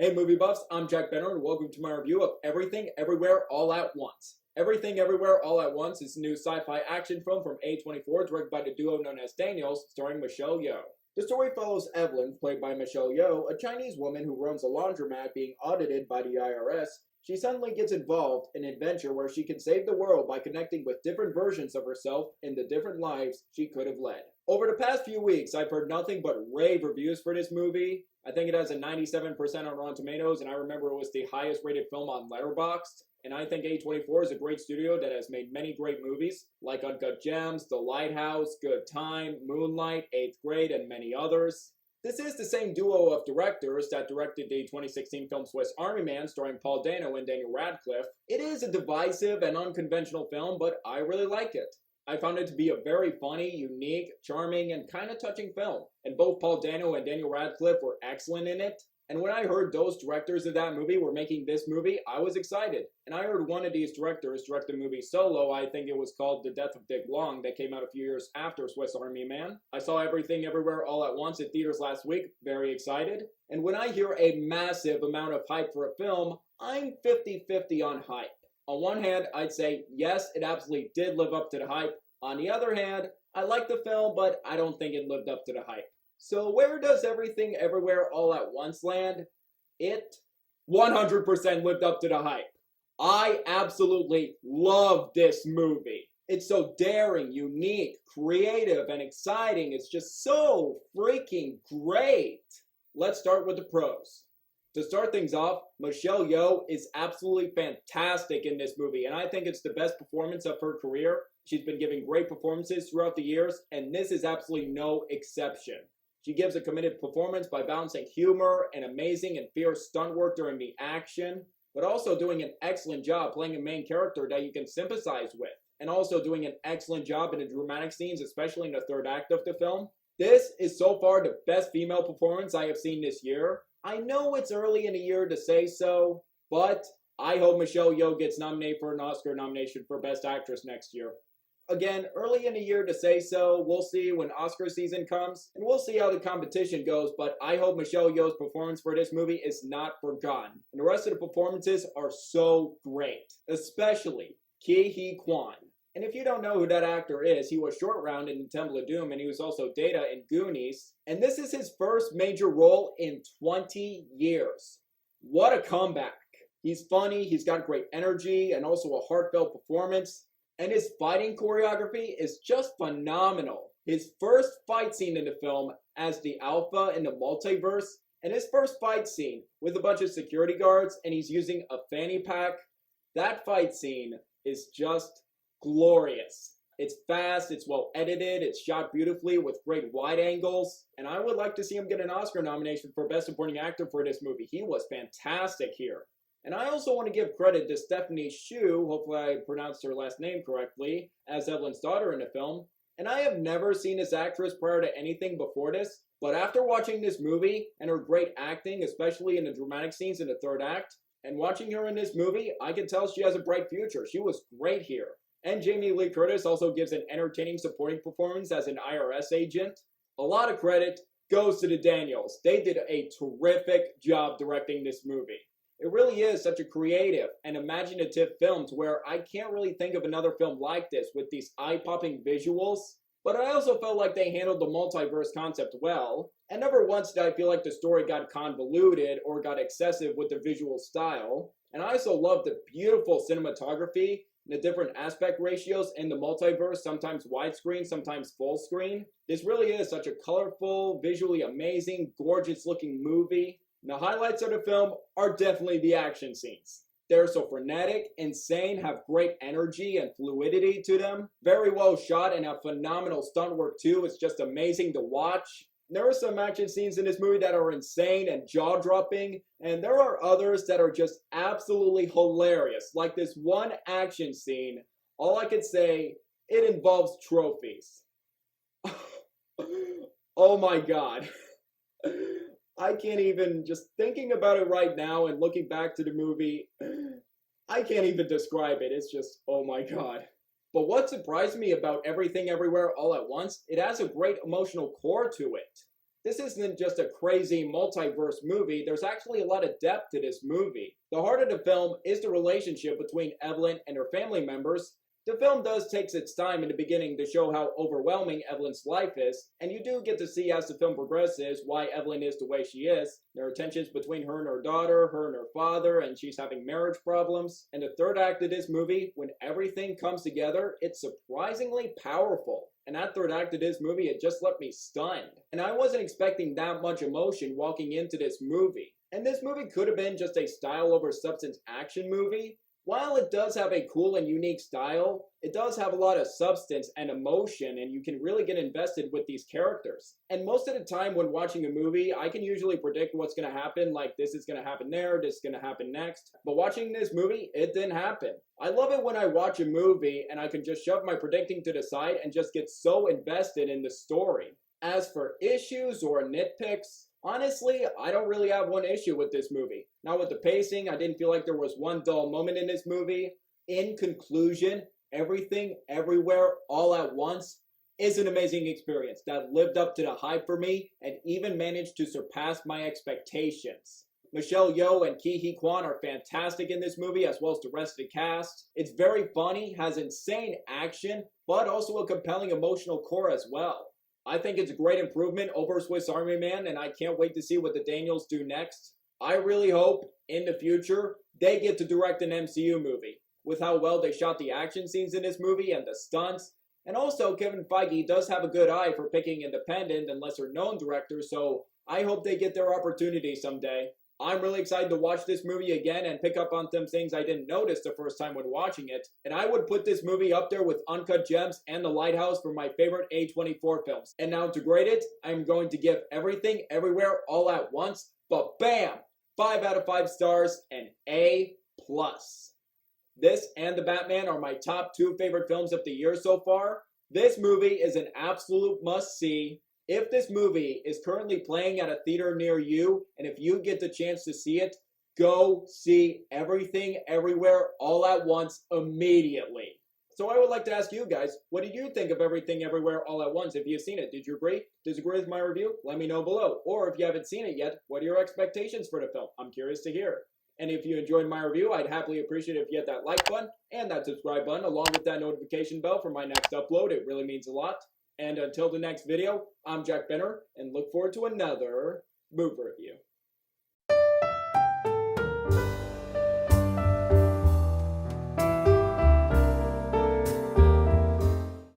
Hey movie buffs, I'm Jack Benner and welcome to my review of Everything Everywhere All at Once. Everything Everywhere All at Once is a new sci-fi action film from A24 directed by the duo known as Daniels, starring Michelle Yeoh. The story follows Evelyn, played by Michelle Yeoh, a Chinese woman who runs a laundromat being audited by the IRS. She suddenly gets involved in an adventure where she can save the world by connecting with different versions of herself in the different lives she could have led. Over the past few weeks, I've heard nothing but rave reviews for this movie. I think it has a 97% on Rotten Tomatoes, and I remember it was the highest rated film on Letterboxd. And I think A24 is a great studio that has made many great movies, like Uncut Gems, The Lighthouse, Good Time, Moonlight, 8th Grade, and many others. This is the same duo of directors that directed the 2016 film Swiss Army Man, starring Paul Dano and Daniel Radcliffe. It is a divisive and unconventional film, but I really like it. I found it to be a very funny, unique, charming, and kind of touching film. And both Paul Dano and Daniel Radcliffe were excellent in it. And when I heard those directors of that movie were making this movie, I was excited. And I heard one of these directors direct a movie solo. I think it was called The Death of Dick Long, that came out a few years after Swiss Army Man. I saw Everything Everywhere All at Once at theaters last week, very excited. And when I hear a massive amount of hype for a film, I'm 50-50 on hype. On one hand, I'd say, yes, it absolutely did live up to the hype. On the other hand, I like the film, but I don't think it lived up to the hype. So where does Everything Everywhere All at Once land? It 100% lived up to the hype. I absolutely love this movie. It's so daring, unique, creative, and exciting. It's just so freaking great. Let's start with the pros. To start things off, Michelle Yeoh is absolutely fantastic in this movie, and I think it's the best performance of her career. She's been giving great performances throughout the years, and this is absolutely no exception. She gives a committed performance by balancing humor and amazing and fierce stunt work during the action, but also doing an excellent job playing a main character that you can sympathize with, and also doing an excellent job in the dramatic scenes, especially in the third act of the film. This is so far the best female performance I have seen this year. I know it's early in the year to say so, but I hope Michelle Yeoh gets nominated for an Oscar nomination for Best Actress next year. Again, early in the year to say so. We'll see when Oscar season comes, and we'll see how the competition goes, but I hope Michelle Yeoh's performance for this movie is not forgotten. And the rest of the performances are so great, especially Ki Hee Kwan. And if you don't know who that actor is, he was Short Round in Temple of Doom, and he was also Data in Goonies. And this is his first major role in 20 years. What a comeback. He's funny, he's got great energy, and also a heartfelt performance. And his fighting choreography is just phenomenal. His first fight scene in the film as the Alpha in the multiverse, and his first fight scene with a bunch of security guards, and he's using a fanny pack. That fight scene is just glorious. It's fast, it's well edited, it's shot beautifully with great wide angles, and I would like to see him get an Oscar nomination for Best Supporting Actor for this movie. He was fantastic here. And I also want to give credit to Stephanie Hsu, hopefully I pronounced her last name correctly, as Evelyn's daughter in the film. And I have never seen this actress prior to anything before this, but after watching this movie and her great acting, especially in the dramatic scenes in the third act, and watching her in this movie, I can tell she has a bright future. She was great here. And Jamie Lee Curtis also gives an entertaining supporting performance as an IRS agent. A lot of credit goes to the Daniels. They did a terrific job directing this movie. It really is such a creative and imaginative film to where I can't really think of another film like this with these eye-popping visuals. But I also felt like they handled the multiverse concept well, and never once did I feel like the story got convoluted or got excessive with the visual style. And I also loved the beautiful cinematography, the different aspect ratios in the multiverse, sometimes widescreen, sometimes full screen. This really is such a colorful, visually amazing, gorgeous looking movie. The highlights of the film are definitely the action scenes. They're so frenetic, insane, have great energy and fluidity to them. Very well shot and have phenomenal stunt work too. It's just amazing to watch. There are some action scenes in this movie that are insane and jaw-dropping, and there are others that are just absolutely hilarious. Like this one action scene, all I could say, it involves trophies. Oh my god. I can't even, just thinking about it right now and looking back to the movie, I can't even describe it. It's just, oh my god. But what surprised me about Everything Everywhere All at Once, it has a great emotional core to it. This isn't just a crazy multiverse movie, there's actually a lot of depth to this movie. The heart of the film is the relationship between Evelyn and her family members. The film does take its time in the beginning to show how overwhelming Evelyn's life is, and you do get to see as the film progresses why Evelyn is the way she is. There are tensions between her and her daughter, her and her father, and she's having marriage problems. And the third act of this movie, when everything comes together, it's surprisingly powerful. And that third act of this movie, it just left me stunned. And I wasn't expecting that much emotion walking into this movie. And this movie could have been just a style over substance action movie. While it does have a cool and unique style, it does have a lot of substance and emotion, and you can really get invested with these characters. And most of the time when watching a movie, I can usually predict what's going to happen, like this is going to happen there, this is going to happen next. But watching this movie, it didn't happen. I love it when I watch a movie and I can just shove my predicting to the side and just get so invested in the story. As for issues or nitpicks, honestly, I don't really have one issue with this movie. Now with the pacing, I didn't feel like there was one dull moment in this movie. In conclusion, Everything, Everywhere, All at Once is an amazing experience that lived up to the hype for me and even managed to surpass my expectations. Michelle Yeoh and Ki-hee Kwan are fantastic in this movie, as well as the rest of the cast. It's very funny, has insane action, but also a compelling emotional core as well. I think it's a great improvement over Swiss Army Man, and I can't wait to see what the Daniels do next. I really hope, in the future, they get to direct an MCU movie. With how well they shot the action scenes in this movie and the stunts. And also, Kevin Feige does have a good eye for picking independent and lesser known directors, so I hope they get their opportunity someday. I'm really excited to watch this movie again and pick up on some things I didn't notice the first time when watching it. And I would put this movie up there with Uncut Gems and The Lighthouse for my favorite A24 films. And now to grade it, I'm going to give Everything, Everywhere, All at Once, but bam! 5 out of 5 stars and A+. This and The Batman are my top 2 favorite films of the year so far. This movie is an absolute must-see. If this movie is currently playing at a theater near you, and if you get the chance to see it, go see Everything, Everywhere, All at Once immediately. So I would like to ask you guys, what did you think of Everything, Everywhere, All at Once? If you've seen it, did you agree? Disagree with my review? Let me know below. Or if you haven't seen it yet, what are your expectations for the film? I'm curious to hear. And if you enjoyed my review, I'd happily appreciate it if you hit that like button and that subscribe button along with that notification bell for my next upload. It really means a lot. And until the next video, I'm Jack Benner, and look forward to another movie review.